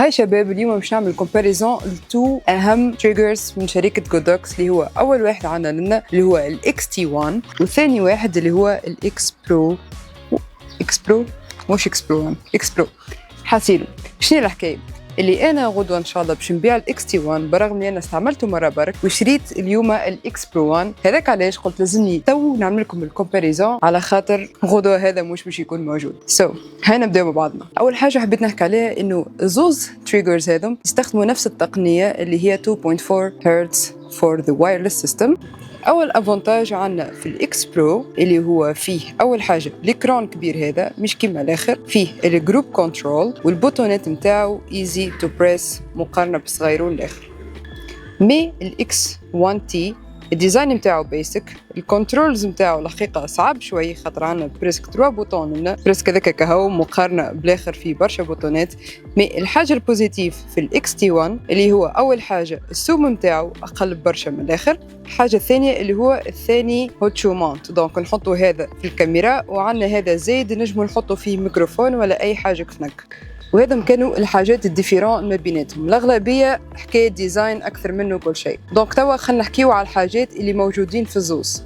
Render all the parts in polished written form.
هاي شباب اليوم مش نعمل كومباريزون لتو اهم تريجرز من شركه جودوكس، اللي هو اول واحد عندنا لنا اللي هو الاكس تي 1، وثاني واحد اللي هو الاكس برو. مش اكس برو 1، اكس برو. حاسيلو شنو الحكايه؟ اللي انا غدوه ان شاء الله باش نبيع الاكس تي 1 برغم اني انا استعملته مره برك وشريت اليوم الاكس برو 1. هذاك علاش قلت لازمني تو نعمل لكم الكومباريزون على خاطر غدوه هذا مش باش يكون موجود. هاي نبداو مع بعضنا. اول حاجه حبيت نحكي عليها انه زوز تريجرز هذم يستخدموا نفس التقنيه اللي هي 2.4 هرتز for the wireless system. اول افونتاج عندنا في الاكس برو اللي هو فيه اول حاجه الاكران كبير، هذا مش كيما الاخر، فيه الجروب كنترول والبوتونات نتاعو ايزي تو بريس مقارنه بالصغيرون الاخر. مي الاكس 1 تي الديزاين نتاعو بيسك، الكنترولز نتاعو الحقيقه صعب شويه خاطر عندنا بريسك 3 بوطون لنا بريسك هذاك كهو مقارنه بالاخر فيه برشا بوتونات. مي الحاجه البوزيتيف في الاكس تي 1 اللي هو اول حاجه السوم نتاعو اقل برشا من الاخر. الحاجه الثانيه اللي هو الثاني هوتشو ماونت، دونك نحطوا هذا في الكاميرا وعندنا هذا زايد نجموا نحطوا فيه ميكروفون ولا اي حاجه كفنك. وهذا كانوا الحاجات الديفيرون ما بيناتهم. الاغلبيه حكايه ديزاين اكثر منه كل شيء. دونك توا خلينا نحكيو على الحاجات اللي موجودين في الزوز.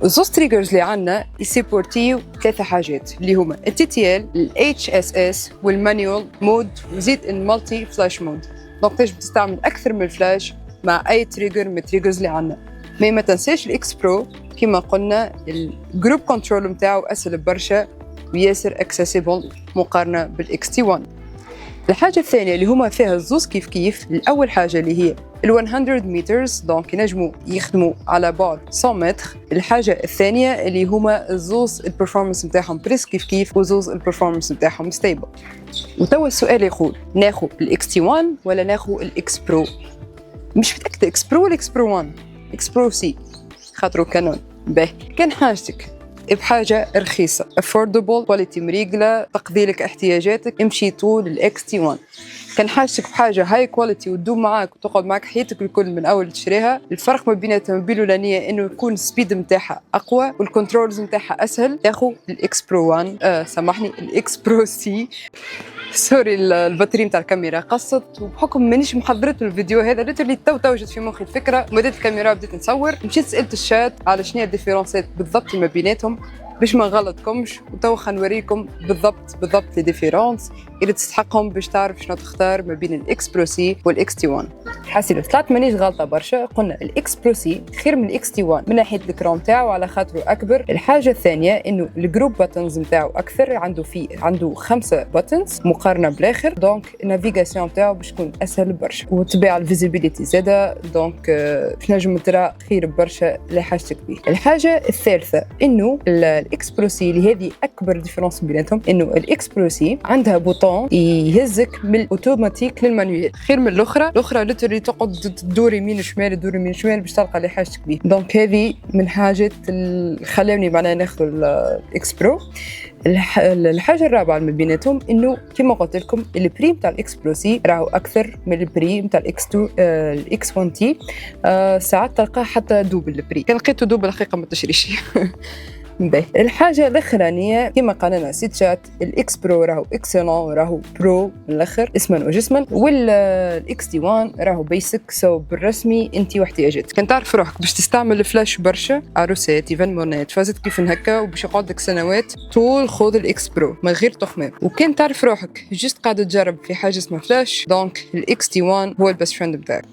الزوز تريجرز اللي عندنا يسيبورتيو ثلاثه حاجات اللي هما التي تي ال، الاتش اس اس والمانيوال مود، وزيد المالتي فلاش مود. دونك تنجم تستعمل اكثر من فلاش مع اي تريجر من التريجرز اللي عندنا. ما تنساش الاكس برو كما قلنا الجروب كنترول نتاعو اسهل برشا وياسر اكسسيبل مقارنه بالاكس تي 1. الحاجه الثانيه اللي هما فيها الزوز كيف الاول حاجه اللي هي ال 100 مترز، دونك ينجموا يخدموا على بعد 100 متر. الحاجه الثانيه اللي هما الزوز البرفورمانس نتاعهم بريس كيف وزوز البرفورمانس نتاعهم ستيبل. وتوا السؤال يقول ناخذ الاكس تي 1 ولا ناخذ الاكس برو؟ مش متاكده اكس برو ولا اكس برو 1؟ اكس برو سي خاطرو كانون باهي. كان حاجتك بحاجة رخيصة affordable quality مريقلة تقضي لك احتياجاتك، امشي طول الاكس تي 1. كان حاجتك بحاجة هاي كواليتي وتدوم معاك وتقعد معاك حياتك الكل من أول تشريها، الفرق ما بيناتها ما بين الأولانية إنه يكون السبيد متاعها أقوى والكنترولز متاعها أسهل. تاخو الإكس برو 1 سامحني الإكس برو سي. سوري البطارية متاع الكاميرا قصت، وبحكم مانيش محضرت الفيديو هذا ليترلي تو جت في مخي الفكرة، مديت الكاميرا بديت نصور، مشيت سألت الشات على شنو هي الديفيرونسات بالضبط ما بيناتهم باش ما نغلطكمش، وتوا خنوريكم بالضبط لي ديفيرونس اللي تستحقهم باش تعرف شنو تختار ما بين الاكس برو سي والاكس تي 1. حاسيلو طلعت مانيش غلطه برشا، قلنا الاكس برو سي خير من الاكس تي 1 من ناحيه الكروم تاعو على خاطره اكبر. الحاجه الثانيه انه الجروب باتنز نتاعو اكثر، عنده 5 باتنز مقارنه بالاخر، دونك النافيغاسيون تاعو باش تكون اسهل برشا وتبع الفيزيبيليتي زاده، دونك باش نجم ترى خير برشا لحاجتك بيه. الحاجه الثالثه انه الاكس برو سي اللي هذه اكبر ديفرنس بيناتهم، انه الاكس برو سي عندها بوطون يهزك من الاوتوماتيك للمانويل خير من الاخرى لتري تقعد تدور يمين وشمال باش تلقى اللي حاجتك بيه. دونك هذه من حاجات اللي خلاني معناها ناخذ الاكس برو. الحاجه الرابعه من بيناتهم انه كما قلت لكم البري نتاع الاكس برو سي راهو اكثر من البري نتاع الاكس 2 الاكس 1 تي. ساعات تلقاه حتى دوبل البري، كان لقيته دوبل الحقيقه ما تشريش. الحاجه الاخرانيه كما قال لنا سيت شات الاكس برو راهو اكسلون، راهو برو من الاخر اسما وجسما، والاكس تي 1 راهو بيسك. بالرسمي انت واحتياجاتك كان تعرف روحك باش تستعمل الفلاش برشا عروسات ايفنمونات فازت كيف هكا وباش يقعد لك سنوات طول خذ الاكس برو من غير تخمام. وكان تعرف روحك جست قاعده تجرب في حاجه اسمها فلاش، دونك الاكس تي 1 هو البست فريند بتاعك.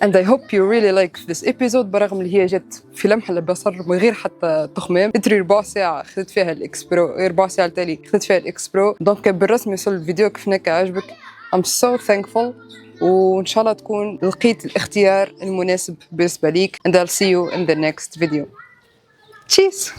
And I hope you really like this episode برغم اللي هي جت في لمحة البصر من غير حتى تخمام. تدري 4 ساعة خذت فيها الإكس برو، 4 ساعة التالي خذت فيها الإكس برو. دونك بالرسمي يوصل الفيديو كيف هناك عجبك. I'm so thankful وإن شاء الله تكون لقيت الاختيار المناسب بالنسبة ليك. And I'll see you in the next video. Cheers!